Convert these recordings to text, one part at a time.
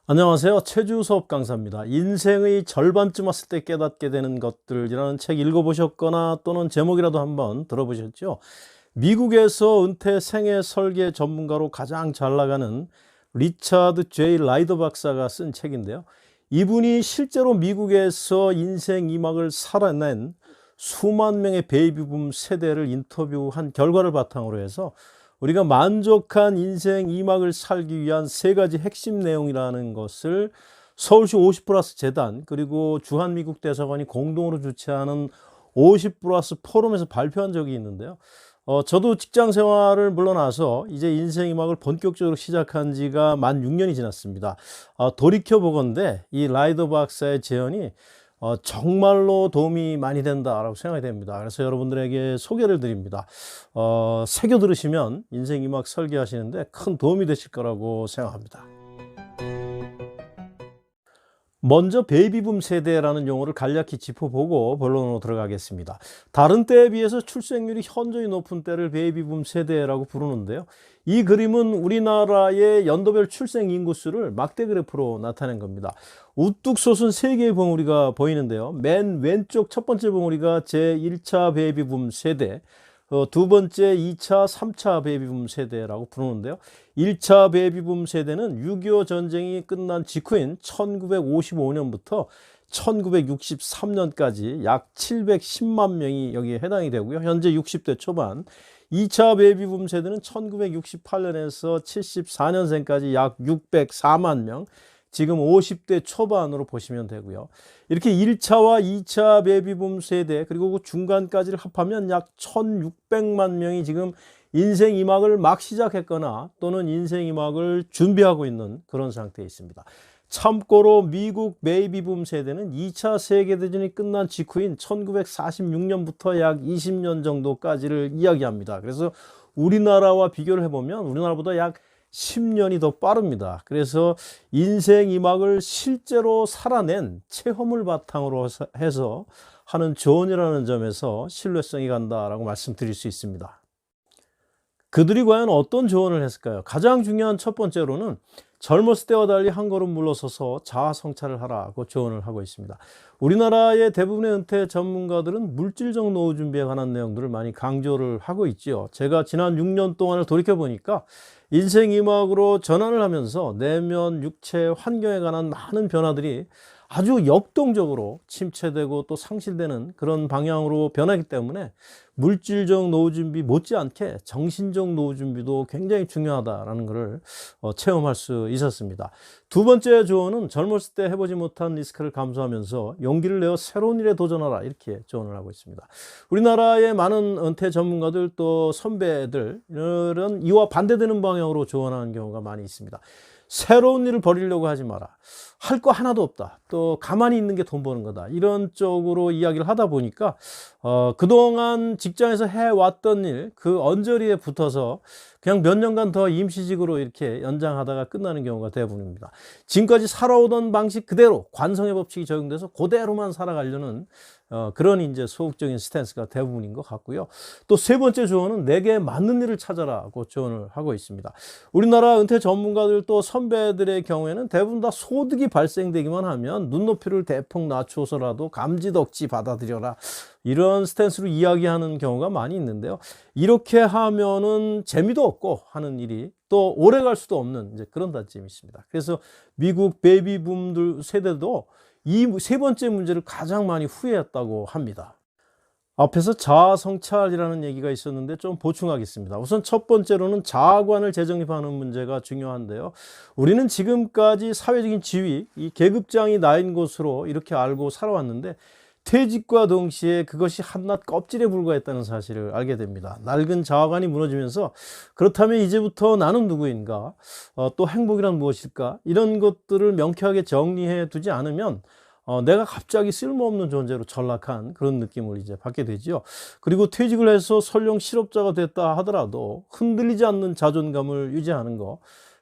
안녕하세요. 체주 수업 강사입니다. 인생의 절반쯤 왔을 때 깨닫게 되는 것들이라는 책 읽어보셨거나 또는 제목이라도 한번 들어보셨죠? 미국에서 은퇴 생애 설계 전문가로 가장 잘 나가는 리차드 제이 라이더 박사가 쓴 책인데요. 이분이 실제로 미국에서 인생 2막을 살아낸 수만 명의 베이비붐 세대를 인터뷰한 결과를 바탕으로 해서 우리가 만족한 인생 2막을 살기 위한 세 가지 핵심 내용이라는 것을 서울시 50+ 재단 그리고 주한미국 대사관이 공동으로 주최하는 50+ 포럼에서 발표한 적이 있는데요. 저도 직장 생활을 물러나서 이제 인생 2막을 본격적으로 시작한 지가 만 6년이 지났습니다. 돌이켜보건대 이 라이더 박사의 제언이 정말로 도움이 많이 된다라고 생각이 됩니다. 그래서 여러분들에게 소개를 드립니다. 새겨 들으시면 인생 2막 설계하시는데 큰 도움이 되실 거라고 생각합니다. 먼저 베이비붐 세대라는 용어를 간략히 짚어보고 본론으로 들어가겠습니다. 다른 때에 비해서 출생률이 현저히 높은 때를 베이비붐 세대라고 부르는데요. 이 그림은 우리나라의 연도별 출생 인구수를 막대 그래프로 나타낸 겁니다. 우뚝 솟은 세 개의 봉우리가 보이는데요. 맨 왼쪽 첫 번째 봉우리가 제1차 베이비붐 세대, 두 번째, 2차, 3차 베이비붐 세대라고 부르는데요. 1차 베이비붐 세대는 6.25 전쟁이 끝난 직후인 1955년부터 1963년까지 약 710만 명이 여기에 해당이 되고요. 현재 60대 초반. 2차 베이비붐 세대는 1968년에서 74년생까지 약 604만 명, 지금 50대 초반으로 보시면 되고요. 이렇게 1차와 2차 베이비붐 세대 그리고 그 중간까지를 합하면 약 1600만 명이 지금 인생 2막을 막 시작했거나 또는 인생 2막을 준비하고 있는 그런 상태에 있습니다. 참고로 미국 베이비붐 세대는 2차 세계대전이 끝난 직후인 1946년부터 약 20년 정도까지를 이야기합니다. 그래서 우리나라와 비교를 해보면 우리나라보다 약 10년이 더 빠릅니다. 그래서 인생 2막을 실제로 살아낸 체험을 바탕으로 해서 하는 조언이라는 점에서 신뢰성이 간다라고 말씀드릴 수 있습니다. 그들이 과연 어떤 조언을 했을까요? 가장 중요한 첫 번째로는 젊었을 때와 달리 한 걸음 물러서서 자아 성찰을 하라고 조언을 하고 있습니다. 우리나라의 대부분의 은퇴 전문가들은 물질적 노후 준비에 관한 내용들을 많이 강조를 하고 있죠. 제가 지난 6년 동안을 돌이켜 보니까 인생 2막으로 전환을 하면서 내면, 육체, 환경에 관한 많은 변화들이 아주 역동적으로 침체되고 또 상실되는 그런 방향으로 변하기 때문에 물질적 노후 준비 못지않게 정신적 노후 준비도 굉장히 중요하다라는 것을 체험할 수 있었습니다. 두 번째 조언은 젊었을 때 해보지 못한 리스크를 감수하면서 용기를 내어 새로운 일에 도전하라, 이렇게 조언을 하고 있습니다. 우리나라의 많은 은퇴 전문가들 또 선배들은 이와 반대되는 방향으로 조언하는 경우가 많이 있습니다. 새로운 일을 벌이려고 하지 마라. 할 거 하나도 없다. 또 가만히 있는 게 돈 버는 거다. 이런 쪽으로 이야기를 하다 보니까 그동안 직장에서 해왔던 일, 그 언저리에 붙어서 그냥 몇 년간 더 임시직으로 이렇게 연장하다가 끝나는 경우가 대부분입니다. 지금까지 살아오던 방식 그대로 관성의 법칙이 적용돼서 그대로만 살아가려는 그런 이제 소극적인 스탠스가 대부분인 것 같고요. 또 세 번째 조언은 내게 맞는 일을 찾아라고 조언을 하고 있습니다. 우리나라 은퇴 전문가들 또 선배들의 경우에는 대부분 다 소득이 발생되기만 하면 눈높이를 대폭 낮춰서라도 감지덕지 받아들여라, 이런 스탠스로 이야기하는 경우가 많이 있는데요. 이렇게 하면은 재미도 없고 하는 일이 또 오래 갈 수도 없는 이제 그런 단점이 있습니다. 그래서 미국 베이비붐들 세대도 이 세 번째 문제를 가장 많이 후회했다고 합니다. 앞에서 자아 성찰이라는 얘기가 있었는데 좀 보충하겠습니다. 우선 첫 번째로는 자아관을 재정립하는 문제가 중요한데요. 우리는 지금까지 사회적인 지위, 이 계급장이 나인 것으로 이렇게 알고 살아왔는데 퇴직과 동시에 그것이 한낱 껍질에 불과했다는 사실을 알게 됩니다. 낡은 자아관이 무너지면서 그렇다면 이제부터 나는 누구인가, 또 행복이란 무엇일까, 이런 것들을 명쾌하게 정리해 두지 않으면 내가 갑자기 쓸모없는 존재로 전락한 그런 느낌을 이제 받게 되죠. 그리고 퇴직을 해서 설령 실업자가 됐다 하더라도 흔들리지 않는 자존감을 유지하는 거,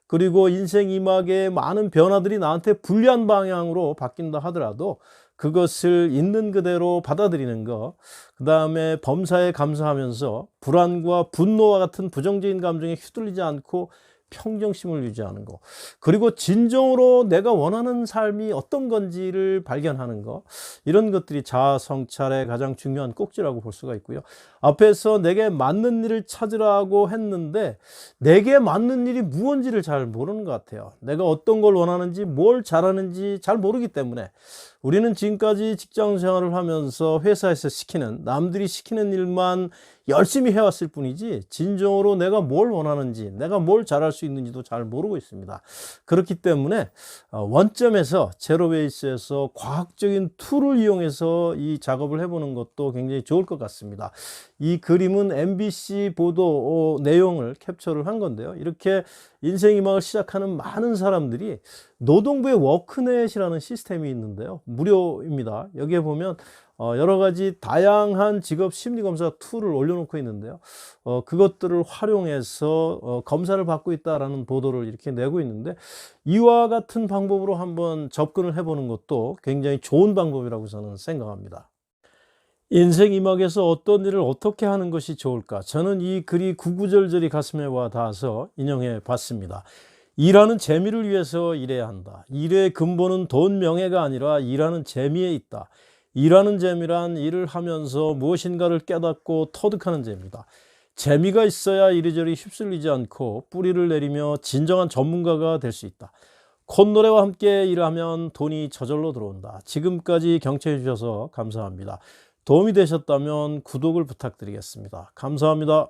그리고 인생 2막의 많은 변화들이 나한테 불리한 방향으로 바뀐다 하더라도 그것을 있는 그대로 받아들이는 거, 그 다음에 범사에 감사하면서 불안과 분노와 같은 부정적인 감정에 휘둘리지 않고 평정심을 유지하는 거, 그리고 진정으로 내가 원하는 삶이 어떤 건지를 발견하는 거, 이런 것들이 자아 성찰의 가장 중요한 꼭지라고 볼 수가 있고요. 앞에서 내게 맞는 일을 찾으라고 했는데 내게 맞는 일이 무언지를 잘 모르는 것 같아요. 내가 어떤 걸 원하는지, 뭘 잘하는지 잘 모르기 때문에 우리는 지금까지 직장 생활을 하면서 회사에서 시키는, 남들이 시키는 일만 열심히 해왔을 뿐이지 진정으로 내가 뭘 원하는지, 내가 뭘 잘할 수 있는지도 잘 모르고 있습니다. 그렇기 때문에 원점에서, 제로 베이스에서 과학적인 툴을 이용해서 이 작업을 해보는 것도 굉장히 좋을 것 같습니다. 이 그림은 MBC 보도 내용을 캡처를 한 건데요. 이렇게 인생 희망을 시작하는 많은 사람들이 노동부의 워크넷이라는 시스템이 있는데요. 무료입니다. 여기에 보면 여러 가지 다양한 직업 심리검사 툴을 올려놓고 있는데요. 그것들을 활용해서 검사를 받고 있다라는 보도를 이렇게 내고 있는데, 이와 같은 방법으로 한번 접근을 해보는 것도 굉장히 좋은 방법이라고 저는 생각합니다. 인생 이막에서 어떤 일을 어떻게 하는 것이 좋을까? 저는 이 글이 구구절절이 가슴에 와 닿아서 인용해 봤습니다. 일하는 재미를 위해서 일해야 한다. 일의 근본은 돈, 명예가 아니라 일하는 재미에 있다. 일하는 재미란 일을 하면서 무엇인가를 깨닫고 터득하는 재미다. 재미가 있어야 이리저리 휩쓸리지 않고 뿌리를 내리며 진정한 전문가가 될 수 있다. 콧노래와 함께 일하면 돈이 저절로 들어온다. 지금까지 경청해 주셔서 감사합니다. 도움이 되셨다면 구독을 부탁드리겠습니다. 감사합니다.